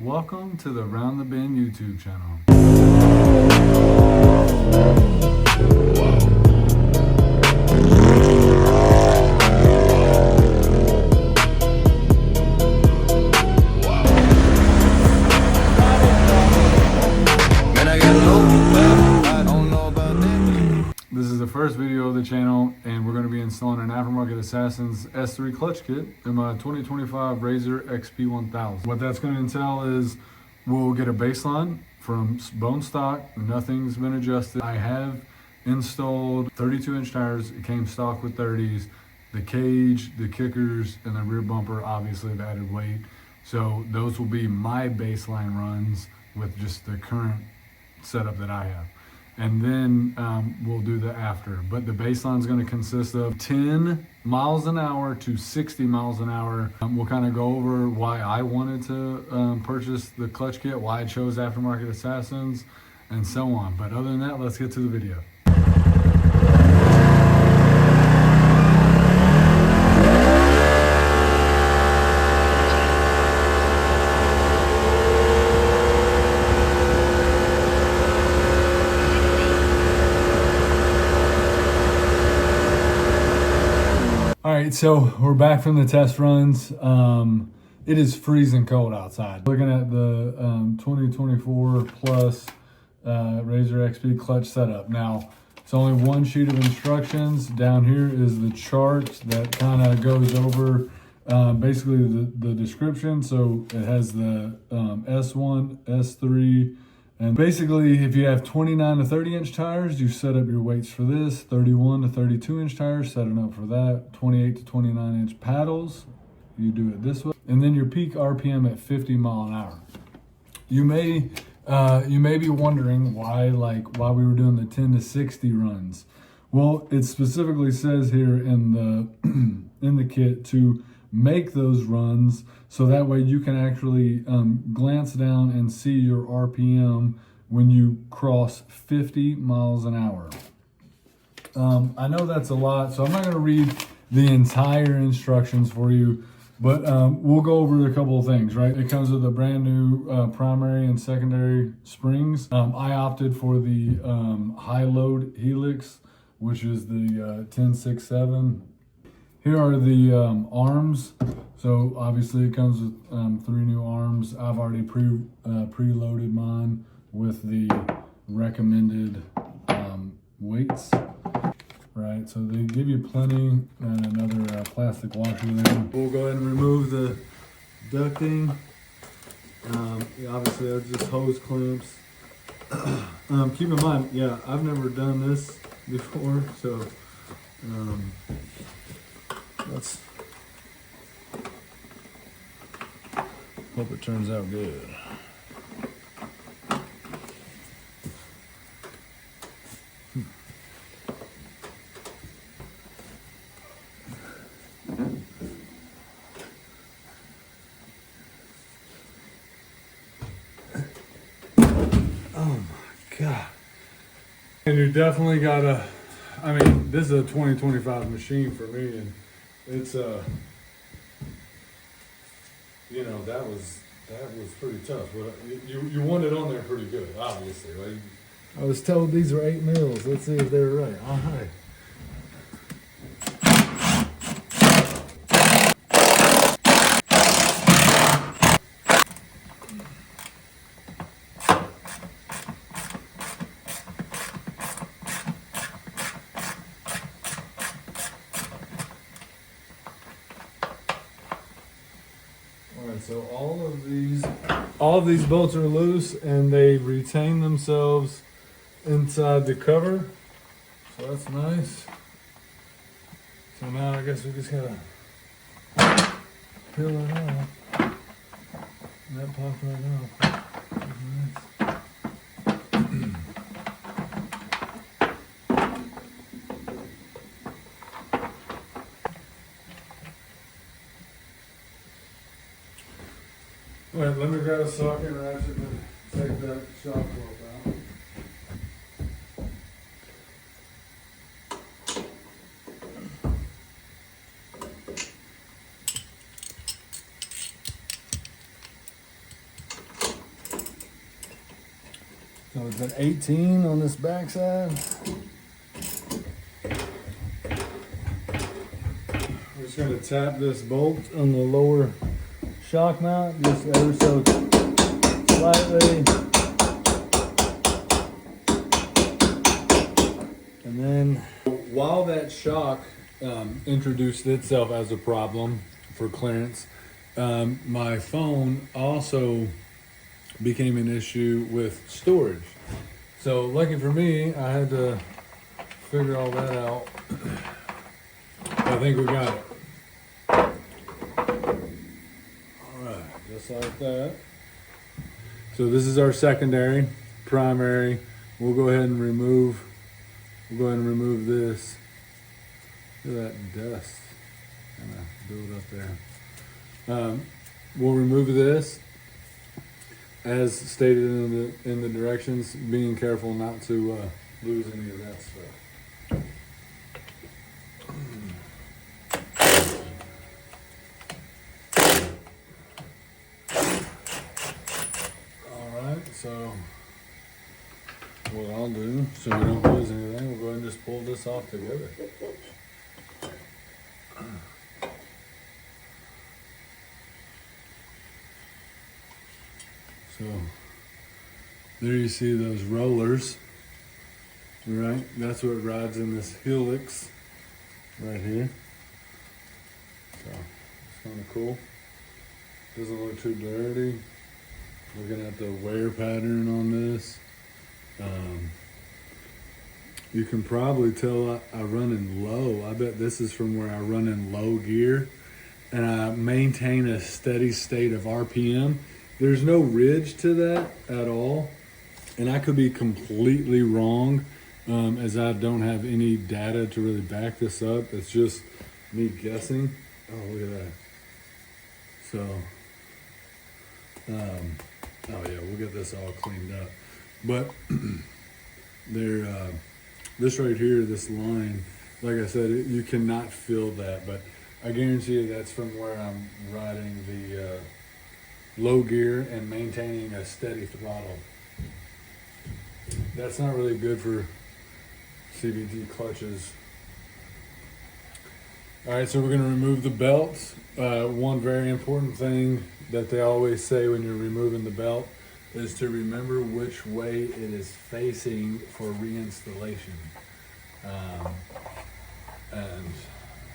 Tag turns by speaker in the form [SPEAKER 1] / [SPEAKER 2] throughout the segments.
[SPEAKER 1] Welcome to the Round the Bend YouTube channel. This is the first video of the channel, and we're going to be installing an Aftermarket Assassin's S3 clutch kit in my 2025 RZR XP 1000. What that's going to entail is we'll get a baseline from bone stock. Nothing's been adjusted. I have installed 32-inch tires. It came stock with 30s. The cage, the kickers, and the rear bumper obviously have added weight. So those will be my baseline runs with just the current setup that I have. And then we'll do the after. But the baseline is going to consist of 10 miles an hour to 60 miles an hour. We'll kind of go over why I wanted to purchase the clutch kit, why I chose Aftermarket Assassins, and so on. But other than that, let's get to the video. All right, so we're back from the test runs. It is freezing cold outside. Looking at the 2024 plus RZR XP clutch setup. Now, it's only one sheet of instructions. Down here is the chart that kind of goes over basically the description. So it has the S1, S3, and basically, if you have 29 to 30 inch tires, you set up your weights for this. 31 to 32 inch tires, setting up for that. 28 to 29 inch paddles, you do it this way. And then your peak RPM at 50 mile an hour. You may be wondering why we were doing the 10 to 60 runs. Well, it specifically says here in the in the kit to make those runs so that way you can actually glance down and see your RPM when you cross 50 miles an hour. I know that's a lot, so I'm not going to read the entire instructions for you, but we'll go over a couple of things, right? It comes with a brand new primary and secondary springs. I opted for the high load helix, which is the 1067. Here are the arms. So obviously it comes with 3 new arms. I've already preloaded mine with the recommended weights, right? So they give you plenty, and another plastic washer there. We'll go ahead and remove the ducting. Obviously that's just hose clamps. Keep in mind, yeah, I've never done this before, so let's hope it turns out good. Oh my God. And you definitely gotta, I mean, this is a 2025 machine for me, and it's you know, that was pretty tough, but you want it on there pretty good, obviously, right? I was told these were 8 mils. Let's see if they're right. All right. So all of these bolts are loose, and they retain themselves inside the cover. So that's nice. So now I guess we just gotta peel it off. And that popped right off. Nice. All right, let me grab a socket ratchet and take that shock rope out. So it's an 18 on this backside. We're just going to tap this bolt on the lower shock mount just ever so slightly. And then while that shock introduced itself as a problem for clearance, my phone also became an issue with storage. So lucky for me, I had to figure all that out. I think we got it. All right, just like that. So this is our secondary, primary. We'll go ahead and remove this. Look at that dust kind of build up there. We'll remove this as stated in the directions, being careful not to lose any of that stuff. All right, so what I'll do, so we don't lose anything, we'll go ahead and just pull this off together. So there you see those rollers, right? That's what rides in this helix right here. So it's kind of cool. Doesn't look too dirty. Looking at the wear pattern on this. You can probably tell I run in low. I bet this is from where I run in low gear and I maintain a steady state of RPM. There's no ridge to that at all. And I could be completely wrong as I don't have any data to really back this up. It's just me guessing. Oh, look at that. So, oh yeah, we'll get this all cleaned up. But this right here, this line, like I said, you cannot feel that, but I guarantee you that's from where I'm riding the low gear and maintaining a steady throttle. That's not really good for CVT clutches. All right, so we're gonna remove the belts. One very important thing that they always say when you're removing the belt is to remember which way it is facing for reinstallation. And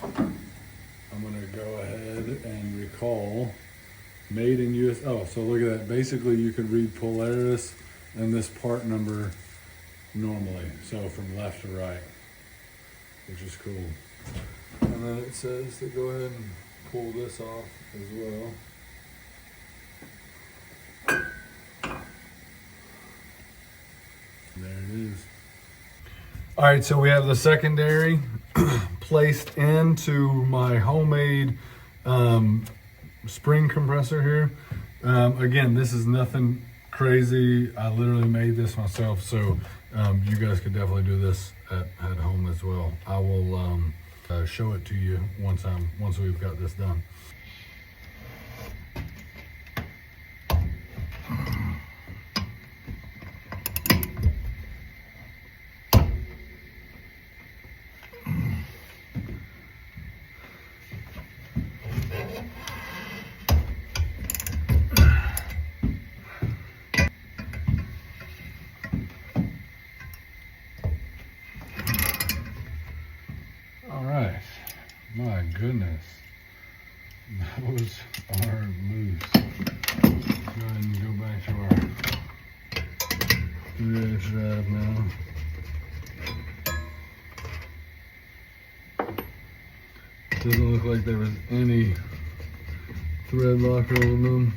[SPEAKER 1] I'm gonna go ahead and recall made in US. Oh, so look at that. Basically, you can read Polaris and this part number normally. So from left to right, which is cool. And then it says to go ahead and pull this off as well. There it is. All right, so we have the secondary placed into my homemade spring compressor here. Again, this is nothing crazy. I literally made this myself, so you guys could definitely do this at home as well. I will show it to you once we've got this done. All right, my goodness, those are loose. Let's go ahead and go back to our 3/8 drive now. Doesn't look like there was any thread locker on them.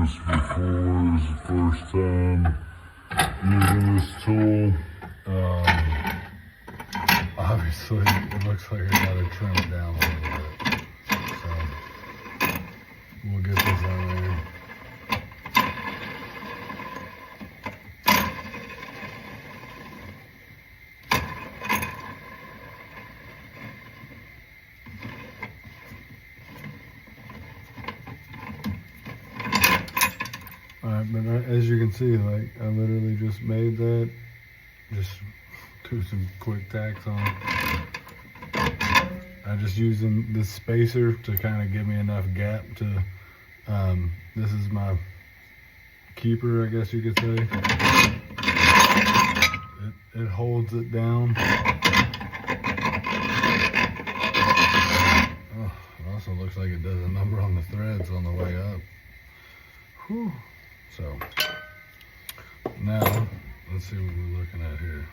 [SPEAKER 1] this before. This is the first time using this tool. Obviously, it looks like I gotta trim it down a little bit. So, we'll get this in there. Alright, but as you can see, like, I literally just made that. Just threw some quick tacks on. I just using this spacer to kind of give me enough gap to, this is my keeper, I guess you could say. It holds it down. Oh, it also looks like it does a number on the threads on the way up. Whew. So, now, let's see what we're looking at here.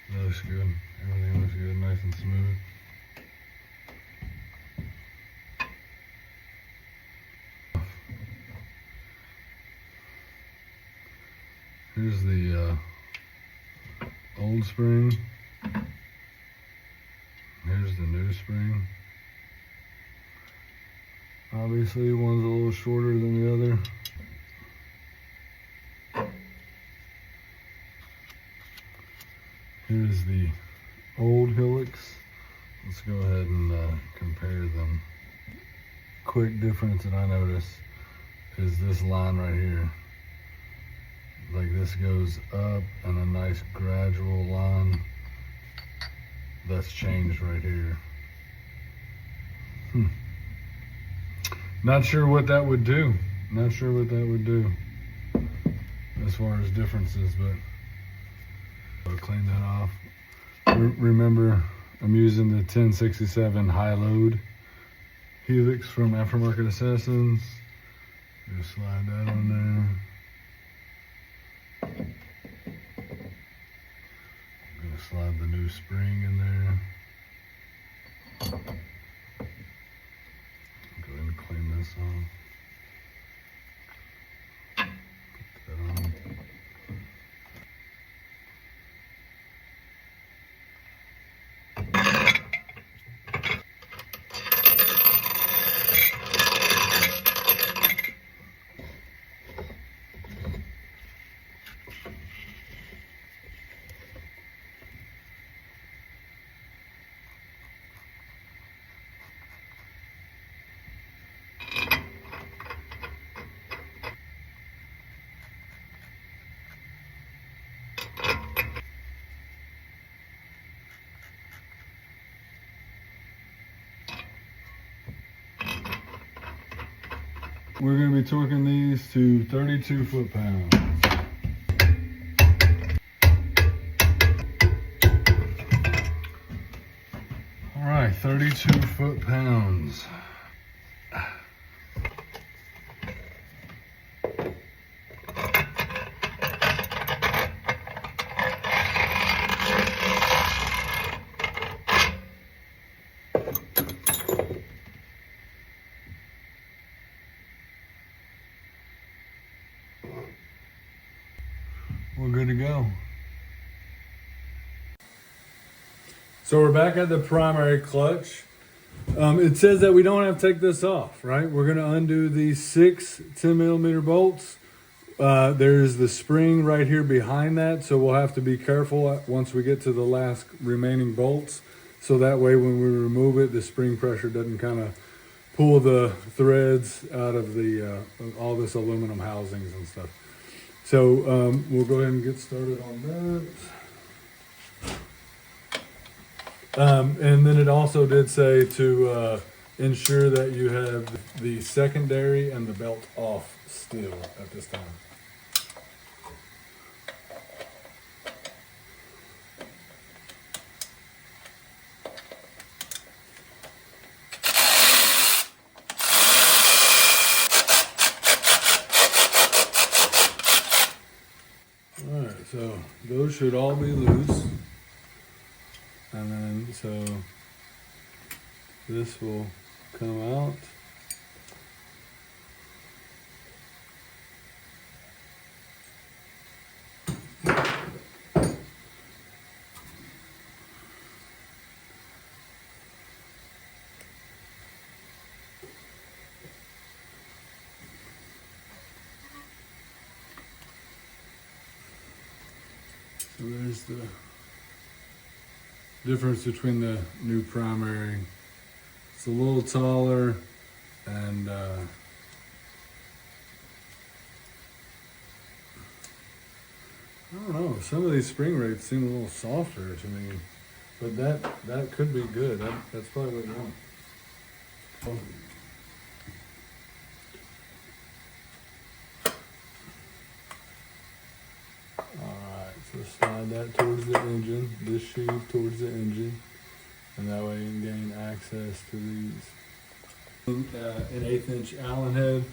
[SPEAKER 1] That looks good. Everything looks good, nice and smooth. Here's the old spring. Here's the new spring. Obviously, one's a little shorter than the other. Here's the old helix. Let's go ahead and compare them. Quick difference that I noticed is this line right here. Like, this goes up and a nice gradual line that's changed right here. Not sure what that would do. Not sure what that would do as far as differences, but I'll clean that off. Remember, I'm using the 1067 high load helix from Aftermarket Assassins. Just slide that on there. I'm gonna slide the new spring in there. Go ahead and clean this off. Put that on. We're going to be torquing these to 32 foot-pounds. All right, 32 foot-pounds. We're good to go. So we're back at the primary clutch. It says that we don't have to take this off, right? We're gonna undo these 6 10mm bolts. There's the spring right here behind that, so we'll have to be careful once we get to the last remaining bolts. So that way when we remove it, the spring pressure doesn't kind of pull the threads out of the all this aluminum housings and stuff. So we'll go ahead and get started on that. And then it also did say to ensure that you have the secondary and the belt off still at this time. Alright, so those should all be loose. And then so this will come out So there's the difference between the new primary. It's a little taller, and I don't know, some of these spring rates seem a little softer to me, but that could be good. That's probably what you want. Alright, so slide that towards the engine, this sheave towards the engine, and that way you can gain access to these. An 1/8 inch Allen head.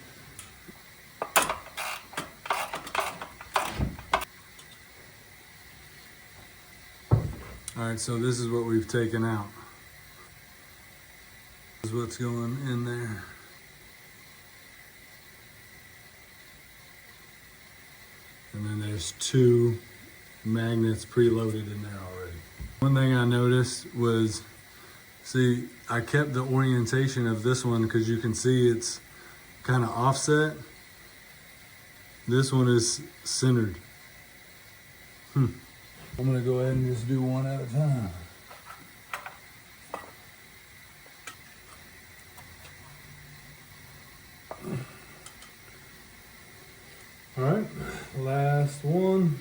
[SPEAKER 1] Alright, so this is what we've taken out. This is what's going in there. And then there's 2 magnets preloaded in there already. One thing I noticed was, see, I kept the orientation of this one because you can see it's kind of offset. This one is centered. I'm gonna go ahead and just do one at a time. All right, last one.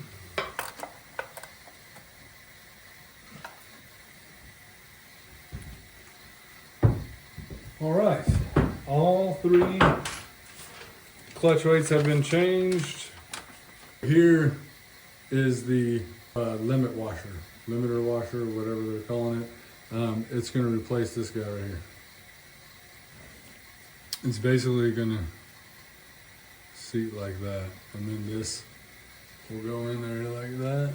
[SPEAKER 1] All right, all 3 clutch weights have been changed. Here is the limiter washer, whatever they're calling it. It's gonna replace this guy right here. It's basically gonna seat like that, and then this will go in there like that.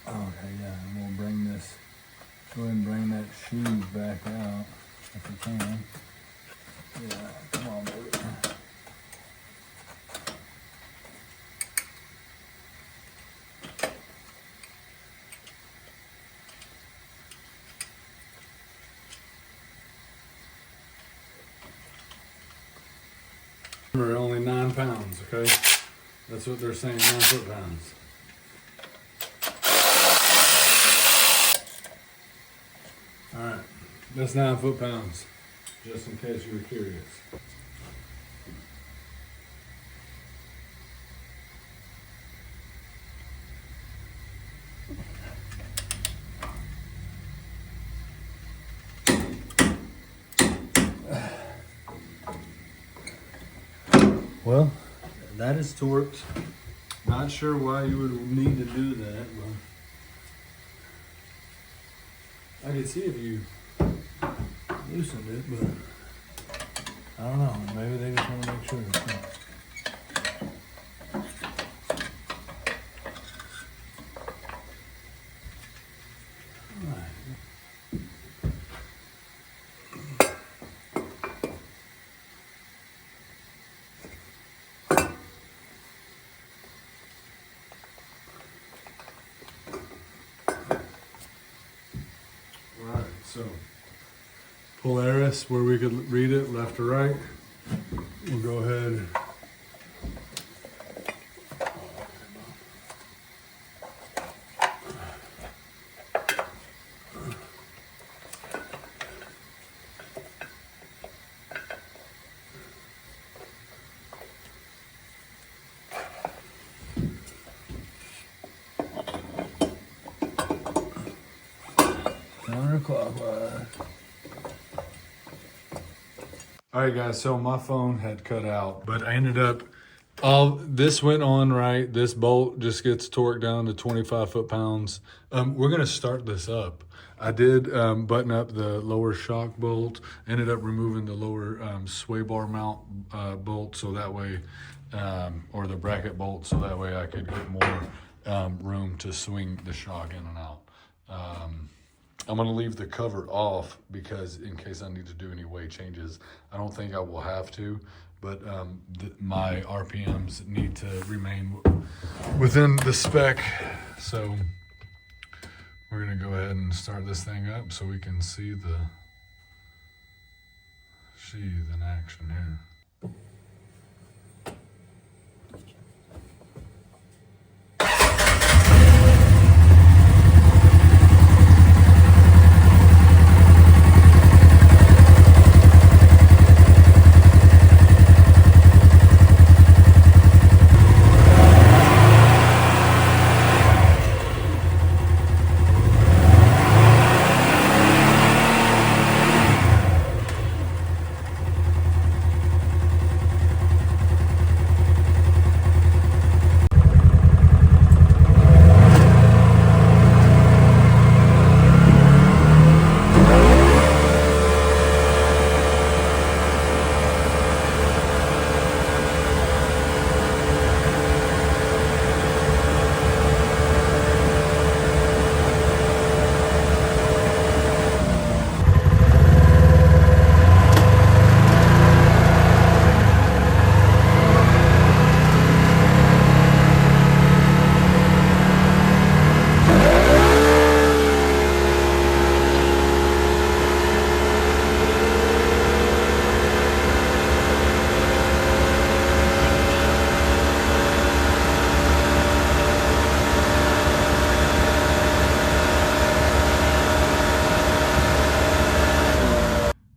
[SPEAKER 1] Okay, yeah, and we'll bring this, go ahead and bring that sheave back out if we can. Yeah, come on, baby. Remember, only 9 pounds, okay? That's what they're saying, 9 foot-pounds. All right, that's 9 foot-pounds, just in case you were curious. Well, that is torqued. Not sure why you would need to do that, but I could see if you loosened it, but I don't know. Maybe they just want to make sure. So, Polaris, where we could read it left to right. We'll go ahead. Counterclockwise. All right, guys, so my phone had cut out, but I ended up, this went on right. This bolt just gets torqued down to 25 foot-pounds. We're gonna start this up. I did button up the lower shock bolt, ended up removing the lower sway bar mount bolt, so that way, or the bracket bolt, so that way I could get more room to swing the shock in and out. I'm gonna leave the cover off because in case I need to do any weight changes. I don't think I will have to, but my RPMs need to remain within the spec. So we're gonna go ahead and start this thing up so we can see the sheath in action here.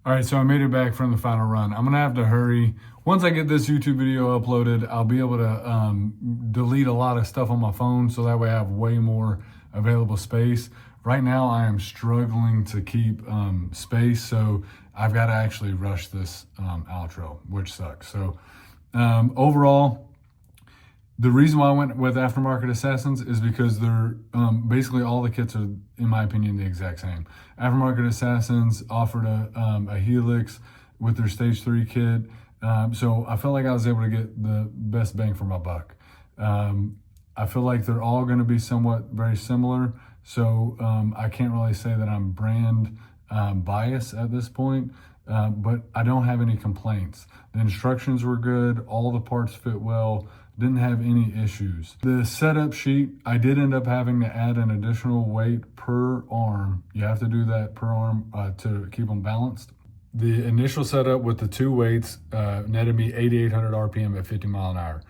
[SPEAKER 1] All right, so I made it back from the final run. I'm gonna have to hurry. Once I get this YouTube video uploaded, I'll be able to delete a lot of stuff on my phone so that way I have way more available space. Right now, I am struggling to keep space, so I've got to actually rush this outro, which sucks. So overall, the reason why I went with Aftermarket Assassins is because they're basically all the kits are, in my opinion, the exact same. Aftermarket Assassins offered a Helix with their Stage 3 kit. So I felt like I was able to get the best bang for my buck. I feel like they're all going to be somewhat very similar. So I can't really say that I'm brand biased at this point. But I don't have any complaints. The instructions were good. All the parts fit well. Didn't have any issues. The setup sheet, I did end up having to add an additional weight per arm. You have to do that per arm to keep them balanced. The initial setup with the two weights netted me 8,800 RPM at 50 mile an hour.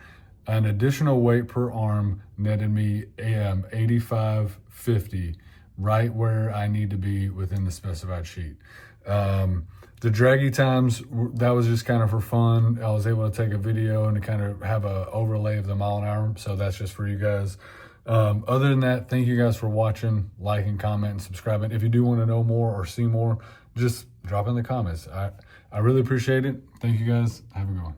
[SPEAKER 1] An additional weight per arm netted me 8,550, right where I need to be within the specified sheet. The draggy times, that was just kind of for fun. I was able to take a video and to kind of have an overlay of the mile an hour. So that's just for you guys. Other than that, thank you guys for watching, liking, commenting, subscribing. If you do want to know more or see more, just drop in the comments. I really appreciate it. Thank you guys. Have a good one.